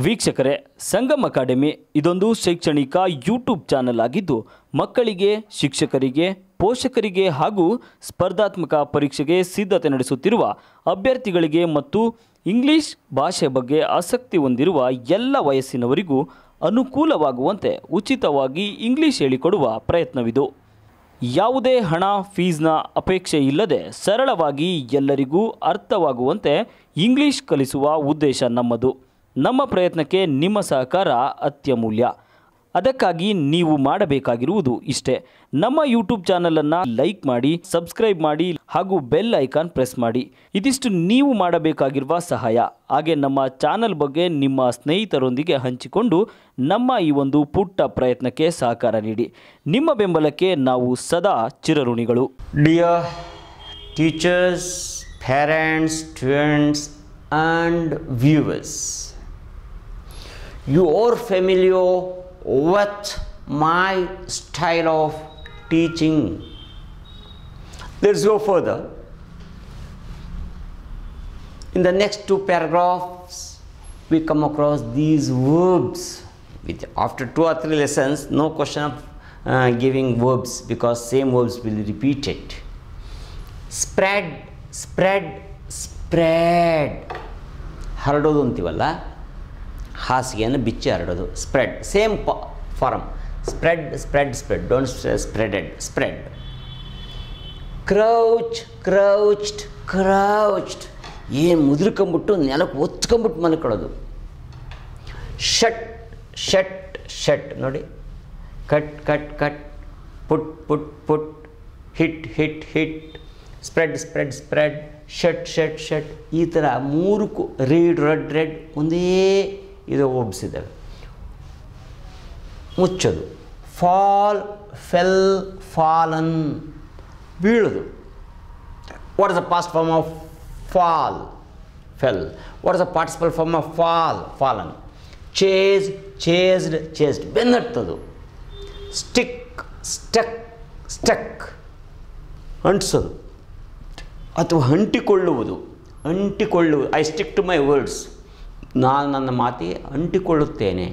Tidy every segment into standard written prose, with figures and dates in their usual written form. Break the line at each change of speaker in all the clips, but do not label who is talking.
ವೀಕ್ಷಕರೇ, ಸಂಗಮ್ ಅಕಾಡೆಮಿ ಇದೊಂದು ಶೈಕ್ಷಣಿಕ ಯೂಟ್ಯೂಬ್ ಚಾನಲ್ ಆಗಿದ್ದು ಮಕ್ಕಳಿಗೆ, ಶಿಕ್ಷಕರಿಗೆ, ಪೋಷಕರಿಗೆ ಹಾಗೂ ಸ್ಪರ್ಧಾತ್ಮಕ ಪರೀಕ್ಷೆಗೆ ಸಿದ್ಧತೆ ನಡೆಸುತ್ತಿರುವ ಅಭ್ಯರ್ಥಿಗಳಿಗೆ ಮತ್ತು ಇಂಗ್ಲಿಷ್ ಭಾಷೆ ಬಗ್ಗೆ ಆಸಕ್ತಿ ಹೊಂದಿರುವ ಎಲ್ಲ ವಯಸ್ಸಿನವರಿಗೂ ಅನುಕೂಲವಾಗುವಂತೆ ಉಚಿತವಾಗಿ ಇಂಗ್ಲಿಷ್ ಹೇಳಿಕೊಡುವ ಪ್ರಯತ್ನವಿದು. ಯಾವುದೇ ಹಣ ಫೀಸ್ನ ಅಪೇಕ್ಷೆ ಇಲ್ಲದೆ ಸರಳವಾಗಿ ಎಲ್ಲರಿಗೂ ಅರ್ಥವಾಗುವಂತೆ ಇಂಗ್ಲಿಷ್ ಕಲಿಸುವ ಉದ್ದೇಶ ನಮ್ಮದು. ನಮ್ಮ ಪ್ರಯತ್ನಕ್ಕೆ ನಿಮ್ಮ ಸಹಕಾರ ಅತ್ಯಮೂಲ್ಯ. ಅದಕ್ಕಾಗಿ ನೀವು ಮಾಡಬೇಕಾಗಿರುವುದು ಇಷ್ಟೇ: ನಮ್ಮ ಯೂಟ್ಯೂಬ್ ಚಾನಲನ್ನು ಲೈಕ್ ಮಾಡಿ, ಸಬ್ಸ್ಕ್ರೈಬ್ ಮಾಡಿ ಹಾಗೂ ಬೆಲ್ ಐಕಾನ್ ಪ್ರೆಸ್ ಮಾಡಿ. ಇದಿಷ್ಟು ನೀವು ಮಾಡಬೇಕಾಗಿರುವ ಸಹಾಯ. ಹಾಗೆ ನಮ್ಮ ಚಾನಲ್ ಬಗ್ಗೆ ನಿಮ್ಮ ಸ್ನೇಹಿತರೊಂದಿಗೆ ಹಂಚಿಕೊಂಡು ನಮ್ಮ ಈ ಒಂದು ಪುಟ್ಟ ಪ್ರಯತ್ನಕ್ಕೆ ಸಹಕಾರ ನೀಡಿ. ನಿಮ್ಮ ಬೆಂಬಲಕ್ಕೆ ನಾವು ಸದಾ ಚಿರಋಣಿಗಳು.
Dear teachers, parents, students and viewers, you are familiar with my style of teaching. Let's go further. In the next two paragraphs we come across these verbs, which after 2 or 3 lessons no question of giving verbs, because same verbs will be repeated. Spread, spread, spread. ಹರಡೋದು ಅಂತೀವಲ್ಲ, ಹಾಸಿಗೆಯನ್ನು ಬಿಚ್ಚಿ ಹರಡೋದು. Spread, same form. Spread, spread, spread. Don't spreaded, spread. Crouch, crouched, crouched. ಏನು ಮುದ್ರಕೊಂಬಿಟ್ಟು ನೆಲಕ್ಕೆ ಒತ್ಕೊಂಬಿಟ್ಟು ಮಲ್ಕೊಳ್ಳೋದು. Shut, shut, shut. ನೋಡಿ, cut, cut, cut. Put, put, put. Hit, hit, hit. Spread, spread, spread. Shut, shut, shut. ಈ ಥರ 3 ರೀಡ್, ರೆಡ್, ರೆಡ್ ಒಂದೇ ಇದು ಒಬ್ಸಿದ್ದಾವೆ. ಮುಚ್ಚೋದು. Fall, fell, fallen. ಬೀಳೋದು. What is the past form of fall? Fell. What is the participle form of fall? Fallen. Chase, chased, chased. ಬೆನ್ನಟ್ಟೋದು. Stick, stuck, stuck. ಅಂಟಿಸೋದು ಅಥವಾ ಅಂಟಿಕೊಳ್ಳುವುದು. ಅಂಟಿಕೊಳ್ಳುವುದು. I stick to my words. ನಾನು ನನ್ನ ಮಾತಿಗೆ ಅಂಟಿಕೊಳ್ಳುತ್ತೇನೆ.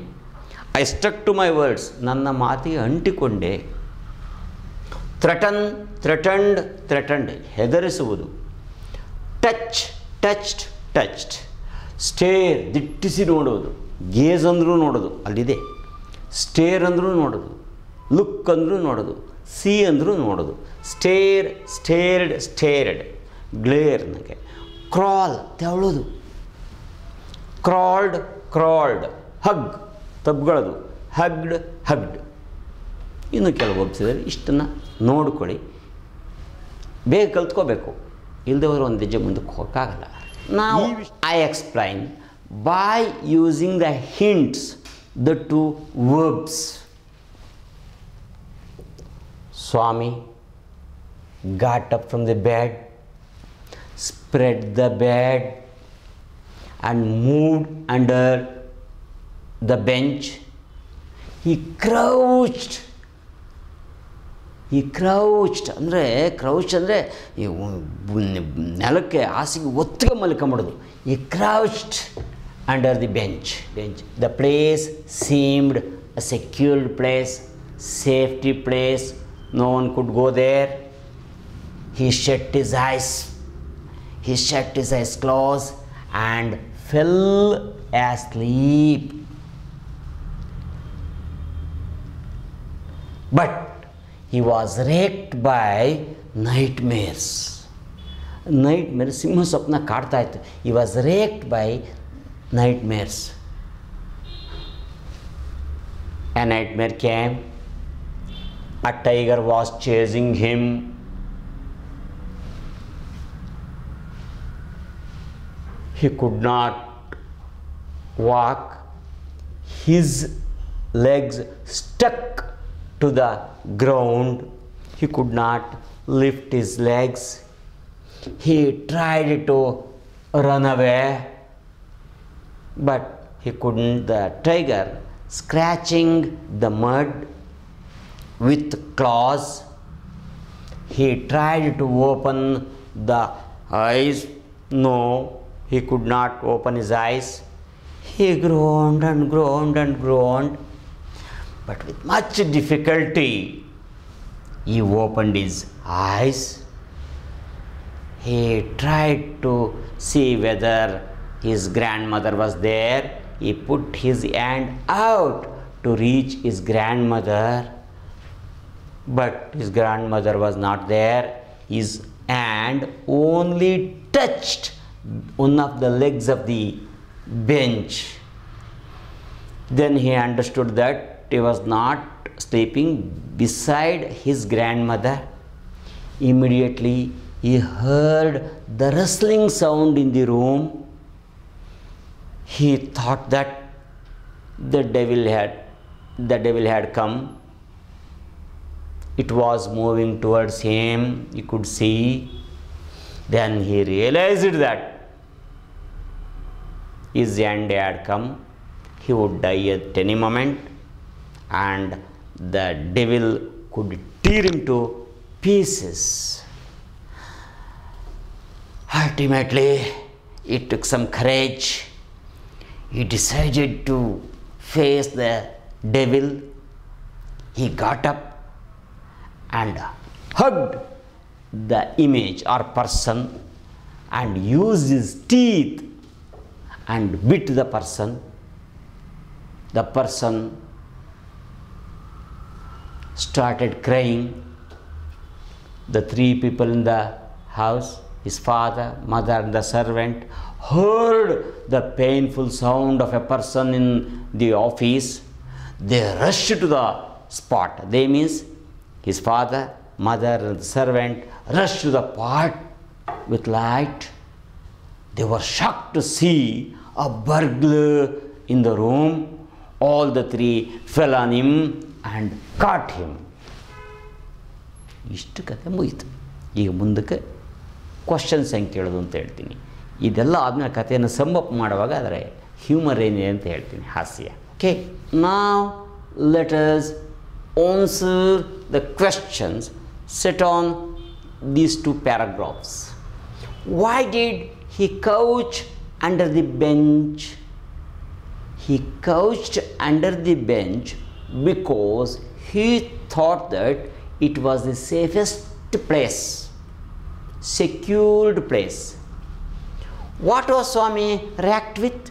I stuck to my words. ನನ್ನ ಮಾತಿಗೆ ಅಂಟಿಕೊಂಡೆ. Threaten, threatened, threatened. ಹೆದರಿಸುವುದು. Touch, touched, touched. ಸ್ಟೇರ್, ದಿಟ್ಟಿಸಿ ನೋಡೋದು. ಗೇಜ್ ಅಂದರೂ ನೋಡೋದು, ಅಲ್ಲಿದೆ. ಸ್ಟೇರ್ ಅಂದರೂ ನೋಡೋದು. ಲುಕ್ ಅಂದರೂ ನೋಡೋದು. ಸಿ ಅಂದರೂ ನೋಡೋದು. Stare, stared, stared. ಗ್ಲೇರ್. ನನಗೆ ಕ್ರಾಲ್, ತೆವಳೋದು. Crawled, crawled. ಹಗ್, ತಬ್ಗಳದು. Hugged, hugged. ಇನ್ನು ಕೆಲವು ಒಬ್ಸಿದ್ದಾರೆ. ಇಷ್ಟನ್ನು ನೋಡ್ಕೊಳ್ಳಿ, ಬೇಗ ಕಲ್ತ್ಕೋಬೇಕು. ಇಲ್ಲದವರು ಒಂದು ಹೆಜ್ಜೆ ಮುಂದಕ್ಕೆ ಹೋಗೋಕ್ಕಾಗಲ್ಲ. ನಾವು I explain by using the hints the 2 verbs. Swami got up from the bed, spread the bed and moved under the bench. He crouched. He crouched. ಅಂದರೆ ಕ್ರೌಚ್ ಅಂದರೆ ನೆಲಕ್ಕೆ ಹಾಸಿಗೆ ಒತ್ತಿಗೆ ಮಲ್ಕೊಂಬಿಡೋದು. He crouched under the bench. The place seemed a secure place, safety place. No one could go there. He shut his eyes. He shut his eyes close and fell asleep. But he was racked by nightmares. Nightmares, ಸಿಂಹ ಸ್ವಪ್ನ ಕಾಡ್ತಾ ಇತ್ತು. He was racked by nightmares. A nightmare came. A tiger was chasing him. He could not walk. His legs stuck to the ground. He could not lift his legs. He tried to run away, but he couldn't. The tiger, scratching the mud with claws, he tried to open the eyes. No, he could not open his eyes. He groaned and groaned and groaned, but with much difficulty, he opened his eyes. He tried to see whether his grandmother was there. He put his hand out to reach his grandmother, but his grandmother was not there. His hand only touched one of the legs of the bench. Then he understood that he was not sleeping beside his grandmother. Immediately he heard the rustling sound in the room. He thought that the devil had come. It was moving towards him. He could see. Then he realized that his end had come. He would die at any moment, and the devil could tear him to pieces. Ultimately, it took some courage. He decided to face the devil. He got up and hugged the image or person and used his teeth and bit the person. The person started crying. The three people in the house, his father, mother, and the servant, heard the painful sound of a person in the office. They rushed to the spot. They means his father, mother, and the servant rushed to the pot with light. They were shocked to see a burglar in the room. All the three fell on him and caught him. ಇಷ್ಟು ಕಥೆ ಮುಗೀತು. ಈಗ ಮುಂದಕ್ಕೆ questions ಹೆಂಗೆ ಕೇಳೋದು ಅಂತ ಹೇಳ್ತೀನಿ. ಇದೆಲ್ಲ ಆದಮೇಲೆ ಕಥೆಯನ್ನು ಸಮ್ಮಪ್ ಮಾಡುವಾಗ ಅದರ ಹ್ಯೂಮರ್ ಏನಿದೆ ಅಂತ ಹೇಳ್ತೀನಿ, ಹಾಸ್ಯ. ಓಕೆ, ನಾವ್ let us answer the questions set on these two paragraphs. Why did he couch under the bench? He couched under the bench because he thought that it was the safest place, secured place. What was Swami racked with?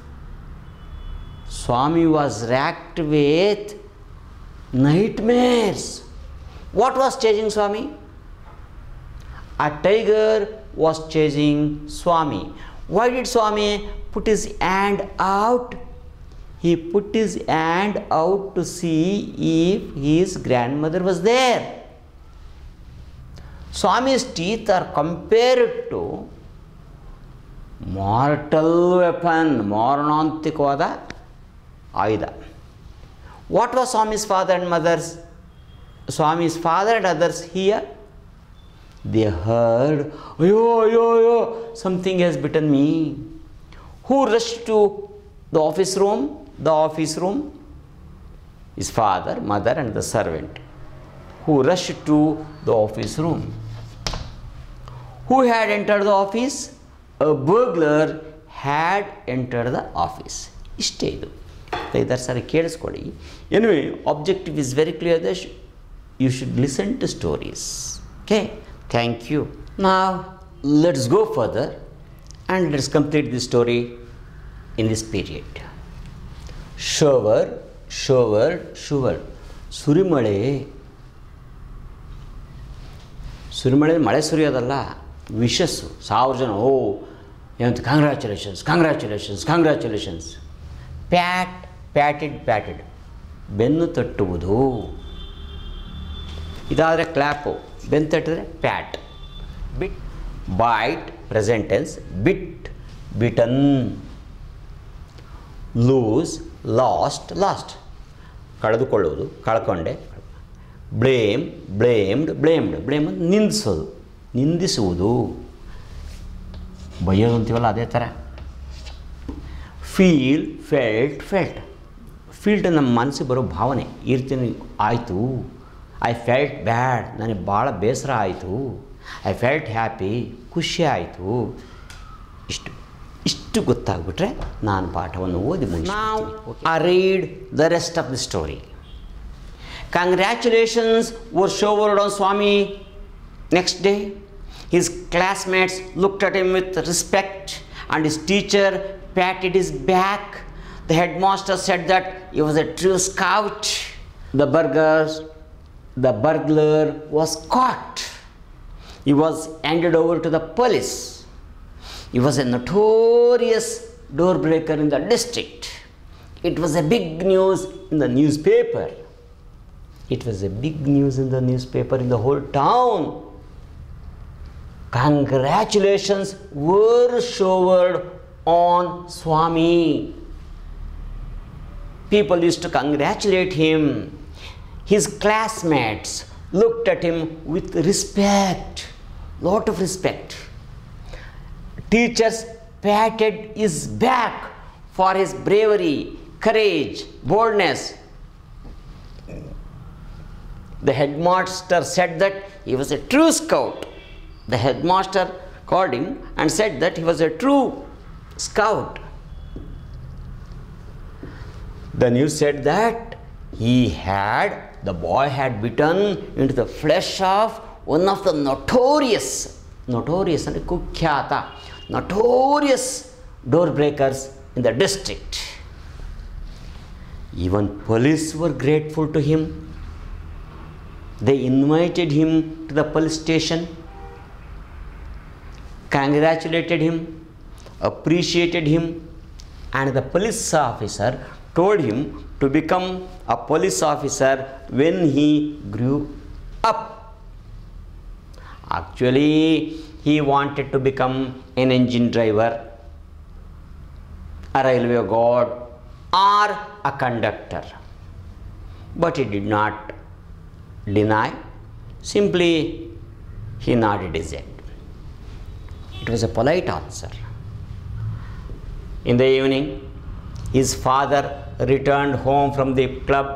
Swami was racked with nightmares. What was chasing Swami? A tiger was chasing Swami. Why did Swami put his hand out? He put his hand out to see if his grandmother was there. Swami's teeth are compared to mortal weapon, ಮಾರಣಾಂತಿಕವಾದ ಆಯುಧ. What was Swami's father and mother's? Swami's father and others here? They heard, "Ayo, ayo, ayo, something has bitten me." Who rushed to the office room? The office room? His father, mother, and the servant. Who rushed to the office room? Who had entered the office? A burglar had entered the office. ಇಷ್ಟೇ ಇದು. ಇದರ ಸರಿ ಕೇಳಿಸ್ಕೊಳ್ಳಿ. Anyway, objective is very clear that you should listen to stories. Okay? Thank you. Now, let's go further and let's complete this story in this period. Shower, shower, shower. ಸುರಿಮಳೆ. ಸುರಿಮಳೆ ಮಳೆ ಸುರಿಯೋದಲ್ಲ, wishes. 1000 ಜನ ಏನಂತ congratulations, congratulations, congratulations. Patted ಬೆನ್ನು ತಟ್ಟುವುದು. ಇದಾದರೆ clap, ಬೆನ್ನು ತಟ್ಟಿದ್ರೆ pat. Bit, bite present tense, bitten. Lose, lost ಕಳೆದುಕೊಳ್ಳುವುದು, ಕಳ್ಕೊಂಡೆ. Blame ನಿಂದಿಸುವುದು. ಬೈಯೋದು ಅಂತೀವಲ್ಲ ಅದೇ ಥರ. ಫೀಲ್ಟ್ ನಮ್ಮ ಮನಸ್ಸಿಗೆ ಬರೋ ಭಾವನೆ. ಇರ್ತೀನಿ ಆಯಿತು. ಐ ಫೆಲ್ಟ್ ಬ್ಯಾಡ್, ನನಗೆ ಭಾಳ ಬೇಸರ ಆಯಿತು. ಐ ಫೆಲ್ಟ್ ಹ್ಯಾಪಿ, ಖುಷಿ ಆಯಿತು. ಇಷ್ಟು. ಇಷ್ಟು ಗೊತ್ತಾಗ್ಬಿಟ್ರೆ ನಾನು ಪಾಠವನ್ನು ಓದಿ ಮುಗಿಸ್ತೀನಿ. Now I read the rest of the story. Congratulations were showered on Swami. Next day, his classmates looked at him with respect and his teacher patted his back. The headmaster said that he was a true scout. The burglar was caught. He was handed over to the police. He was a notorious doorbreaker in the district. It was a big news in the newspaper. It was a big news in the newspaper in the whole town. Congratulations were showered on Swami. People used to congratulate him. His classmates looked at him with respect, lot of respect. Teachers patted his back for his bravery, courage, boldness. The headmaster said that he was a true scout. The headmaster called him and said that he was a true scout. The news said that the boy had bitten into the flesh of one of the notorious and kukhyata, notorious doorbreakers in the district. Even police were grateful to him. They invited him to the police station, congratulated him, appreciated him, and the police officer told him to become a police officer when he grew up. Actually, he wanted to become an engine driver, a railway guard, or a conductor. But he did not deny, simply he nodded his head. It was a polite answer. In the evening, his father returned home from the club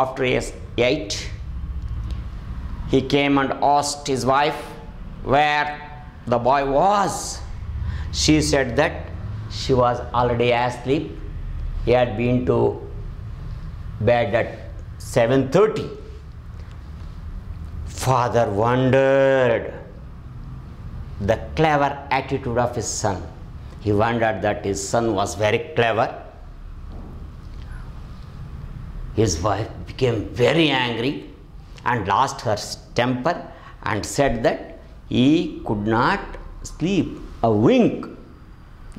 after 8. He came and asked his wife where the boy was. She said that she was already asleep. He had been to bed at 7:30. Father wondered the clever attitude of his son. He wondered that his son was very clever. His wife became very angry and lost her temper and said that he could not sleep a wink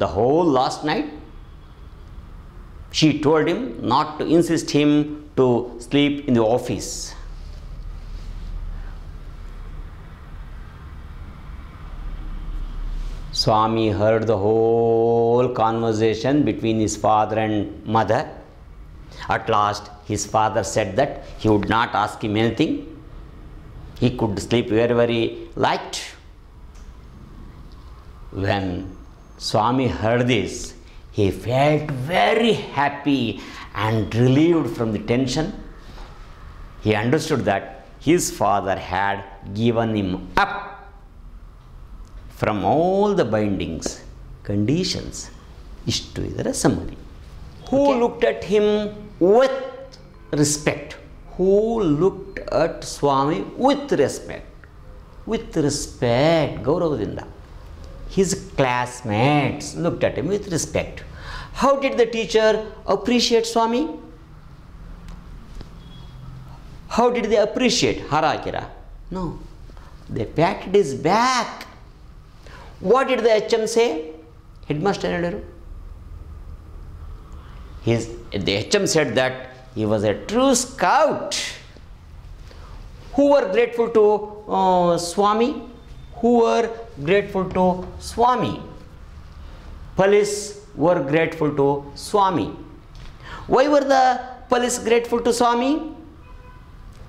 the whole last night. She told him not to insist him to sleep in the office. Swami heard the whole conversation between his father and mother. At last, his father said that he would not ask him anything. He could sleep wherever he liked. When Swami heard this, he felt very happy and relieved from the tension. He understood that his father had given him up from all the bindings, conditions. Ishtu idara summary. Who looked at him with respect? Who looked at Swami with respect? With respect, Gauravadinda. His classmates looked at him with respect. How did the teacher appreciate Swami? How did they appreciate Harakira? No, they patted his back. What did the HM say? Headmaster Nadaru. The HM said that he was a true scout. Who were grateful to Swami? Who were grateful to Swami? Police were grateful to Swami. Why were the police grateful to Swami?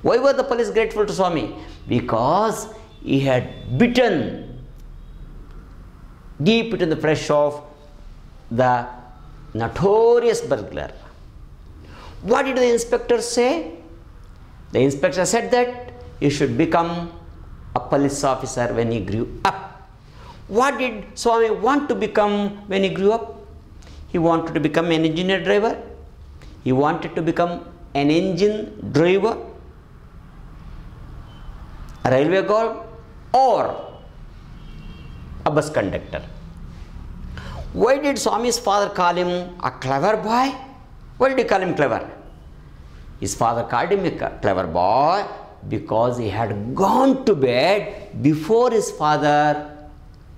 Why were the police grateful to Swami? Because he had bitten deep into the flesh of the notorious burglar. What did the inspector say? The inspector said that he should become a police officer when he grew up. What did Swami want to become when he grew up? He wanted to become an engineer driver. He wanted to become an engine driver, a railway guard, or a bus conductor. Why did Swami's father call him a clever boy? Why did he call him clever? His father called him a clever boy because he had gone to bed before his father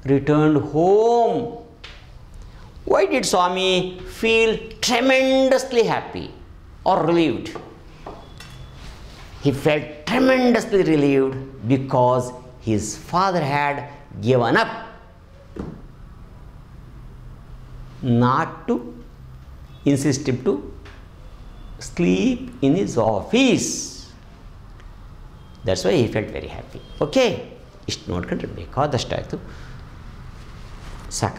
returned home. Why did Swami feel tremendously happy or relieved? He felt tremendously relieved because his father had given up not to insist him to sleep in his office. That's why he felt very happy. Okay, ಇಷ್ಟು ನೋಡ್ಕೊಂಡ್ರೆ ಬೇಕಾದಷ್ಟಾಯಿತು ಸಾಕ.